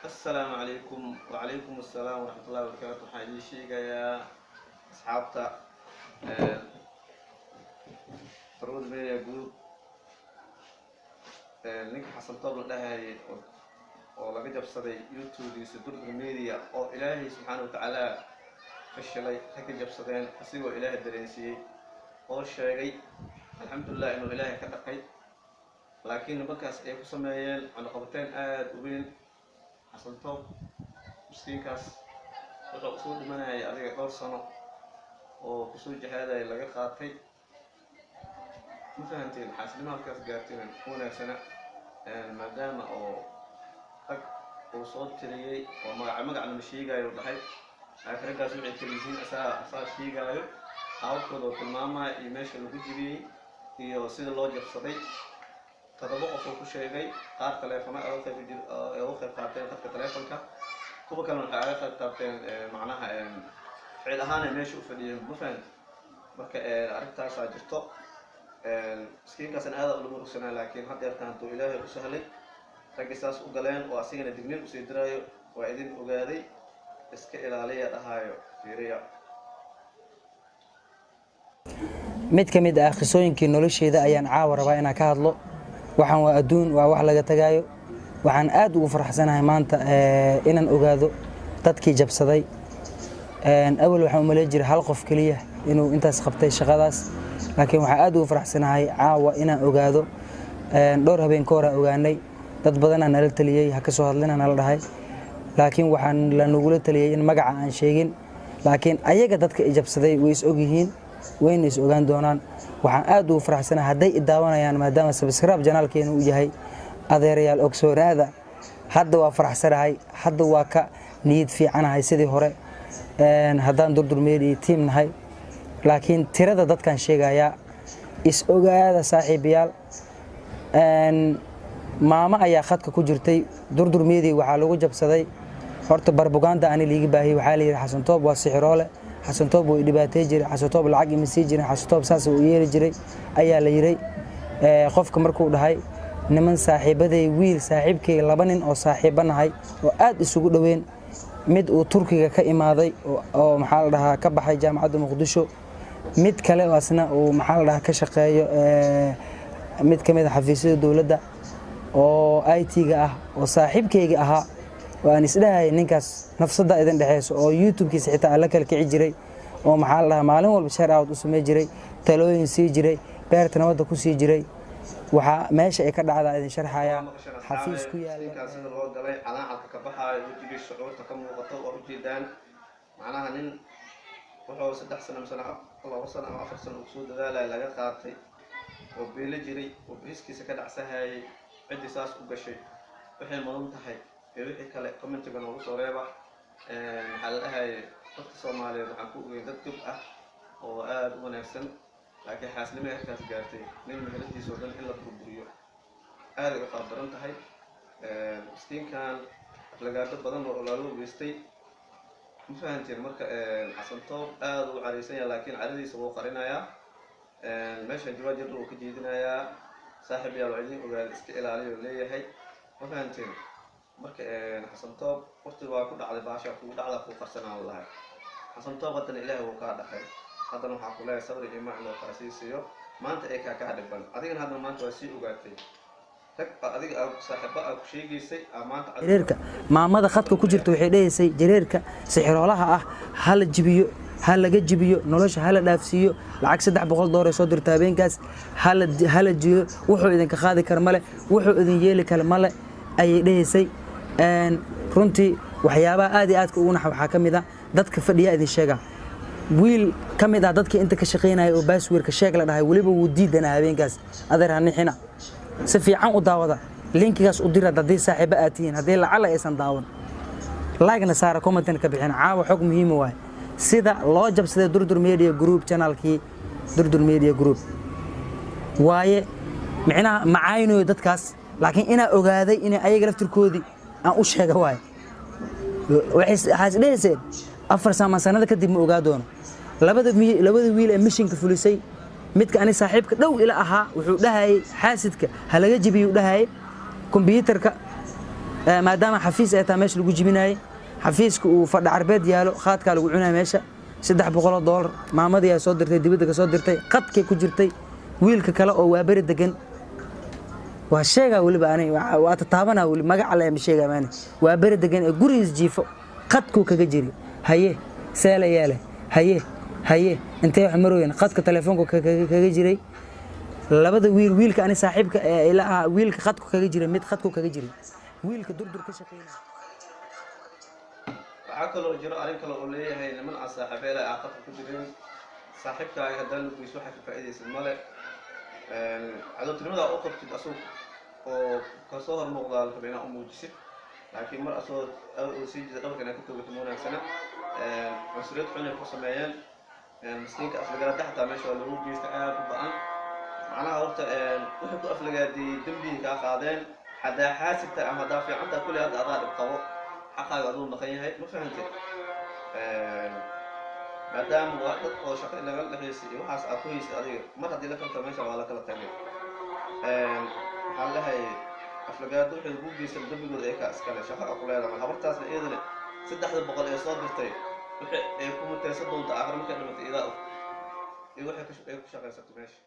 السلام عليكم وعليكم السلام ورحمة الله وبركاته. حاجي شيء يا أصحابتا فرود ميديا جروب نك حسن طبل لها ولا جاب صدي يوتيوب يصدر الميديا أو إلهي سبحانه وتعالى فشلي هك جاب صدين أسيء إله الدريسي أول شيء الحمد لله إنه إلهي كتقي لكن بكاس أيكو سمايل عن قبتين وبين حسن طب مسكينكاس wuxuu soo dhimanayay adiga dhowr sano oo ku soo jihaaday laga qaatay ma fahanteen xaasnimo halkaas gaarteen wanaagsan maadaama oo rag uu soo tiriyay oo magacna ma sheegayo dhahay aakhirkaas wixii tiriyiin asaa sheegayo hawlkooda tilmaamay iyo meesha lagu jibiyay iyo sida loo jabsaday tadabo qof ku sheegay qaar telefoon oo qayb qaateen dadka telefoonka kuwa kale waxay qayb qaateen macnaha ficil ahaan meesha u fadhiyeen ma fahanteen marka arrintaas ay jirto miskiinkaas aad u lumursanaa laakiin hadda yartaanto ilaahay u sahlay raggisaas u galeen oo asigana digniin u sii diraayo waa idin ogaaday iska ilaaliya dhahayo fiiriya mid ka mid ah qisooyinkii nolosheeda ayaan caawa rabaa inaan ka hadlo waxaan waa adduun waa wax laga tagaayo waxaan aad ugu faraxsanahay maanta inaan ogaado dadkii jabsaday awal waxaan u maleyn jiray hal qof kaliya inuu intaas qabtay shaqadaas laakiin waxaan aad ugu faraxsanahay caawa inaan ogaado dhowr habeen ka hor aan ogaanay dad badan aan nala taliyay ha ka soo hadlina nala dhahay laakiin waxaan la nugula taliyay in magaca aan sheegin laakiin ayaga dadka ay jabsaday way is og yihiin wayna is ogaan doonaan waxaan aad ugu faraxsanahay hadday idaawanayaan maadaama subscribe channelkeenu uu yahay adeerayaal ogsoonaada hadda waa faraxsanahay hadda waa ka niyad fiicanahay sidii hore haddaan durdurmeedii tiim nahay laakiin tirada dadkan sheegayaa is ogaada saaxiibayaal maama ayaa khadka ku jirtay durdurmeedii waxaa lagu jabsaday horta barbuganda ani liiga baahiyay waxaa la yidhi xasan toob waa sixiroole xasan toob wuu dhibaatay jiray xasan toob lacag ima sii jirin xasan toob saas uu yeeli jiray ayaa la yidhi qofka markuu dhahay niman saaxiibaday wiil saaxiibkay laba nin oo saaxiibanahay oo aad isugu dhaweyn mid uu Turkiga ka imaaday oo maxaa la dhahaa ka baxay jaamacadda Muqdisho mid kale oo asna uu maxaa la dhahaa ka shaqeeyo mid kamid ah xafiisyada dawladda oo IT-ga ah oo saaxiibkayga ahaa waan isdhahay ninkaas nafsada idin dhaxayso oo YouTube-kiisa xitaa la kala kici jiray oo maxaa la dhahaa maalin walba share out u sameey jiray talooyin sii jiray beerta nabadda ku sii jiray waxa meesha ay ka dhacdaa idin sharxaya xafiis ku yaal sida loo galay calaacadka ka baxay wajiga shucuurta ka muuqato oo ujeedaan macnaha nin wuxuu 3 sano ama 2 sano ama 4 sano soo dadaalay laga qaatay oo beela jiray oo biskiisa ka dhacsahay cidi saas u gashay waxay mudan tahay wixii kale commentiga noogu soo reeba hal ahay dadka Soomaaliyeed waxaan ku ogeeyay dad dib ah oo aad u wanaagsan laakiin xaasnimo halkaas gaartay nin magaaladiisa oo dhan in la burburiyo aad ay u qaabdaran tahay miskiinkan lagaado badan oo laalo geystay ma fahanteen marka xasan toob aad u cariisan yahay laakiin caradiisa wuu qarinayaa meesha jawaab jir uu ka jeedinayaa saaxiib yaa wacdi ogaal iska ilaaliyo leeyahay ma fahanteen marka xasan toob waqti waa ku dhacday baasha ku dhacda ku qarsanaa wallahi xasan toob haddana ilaahay wuu ka dhaxay haddana waxaa ku leeyahay sabir iyo macno qaasiisiyo maanta ay ka dhiban adigana hadda maanta waa sii ogaatay tag adiga saaxiibo aad ku sheegaysay maanta jareerka maamada khadka ku jirta waxay dhahaysay jareerka sixiroolaha ah hal jibiyo hal laga jibiyo nolosha hal dhaafsiyo lacag $300 soo dirta habeenkaas hal jiyo wuxuu idin ka qaadi kar male wuxuu idin yeeli kar male ay dhahaysay runtii waxyaabaha aad iyo aad ugu nax waxa kamid ah dadka fadhiya idin sheega wiil kamid ah dadka inta ka shaqeynaya oo passwordka sheeg la dhahay waliba wuu diidanaa habeenkaas adeer hanixina si fiican u daawada linkigaas u dira dadii saaxiibo aatiin hadii lacala aysan daawan like-na saara comment-na ka bixin caawa xog muhiim ah sida loo jabsaday durdur media group channel-kii durdur media group waaye macnaha macaayino dadkaas laakiin ina ogaaday in ayaga laftirkoodii aan u sheega waay waxay dhaysay 4 sanado kadib ma ogaa doono labada wiil ee missionka fulisay midka ani saaxiibka dhow ila ahaa wuxuu dhahay xaasidka halaga jibiyo dhahay computerka maadaama xafiis ay tahay meesha lagu jibinayay xafiiska uu fadhi carbeed yaalo qaadkaa lagu cunaya meesha $300 maamadii ay soo dirtay dibadda ka soo dirtay qadkay ku jirtay wiilka kale oo waa bari degan waa sheegaa weliba ani waa tataabanaa weli magaca la sheegaa maani waa bari degan ee gurigiis jiifo qadkuu kaga jiri haye seela yeele haye intee wax marooyin qadka telefoonka kaga jiray labada wiilka ani saaxiibka ilaa wiilka qadku kaga jiray mid qadku kaga jiray wiilka durdur ka shaqeynaa waxaa kaloo jiro arrin kale oo leeyahay niman aan saaxiibeela ah qadka ku jirin saaxiibkaaga haddana lugiis waxaa ka faa'iidaysid male cadowtinimada u qabtid asug oo kasoo hor muuqdaa la rabay inaad u muujisid laakiin mar asoo sii jida dhabarka inaad ka togato ma wanaagsana cunsuriyad xun ay ku sameeyeen miskiinka aflagaada xataa meesha waa lagu geysta aad u ba-an macnaha horta wixii ku aflagaadiyey dembigii kaa qaadeen haddaa xaasidta ama haddaa fiicanta kulli hadda adaa dhib qabo xaqaaga aduu maqan yahay ma fahantid maadaama waa dad oo shaqo laga dhexaysay iyo waxaas aad ku haysay adiga mar haddii la kalta meesha waa la kala tagay waxaan lehay aflagaado waxay ugu geysan dembigooda ee kaa iskale shaqa a ku leedahay habartaasna iyadana 300 ee soo dirtay wixii ay ku mutaysan doonta aakhir markay dhimatay idaa iyo waxay ku shaqaysato meesha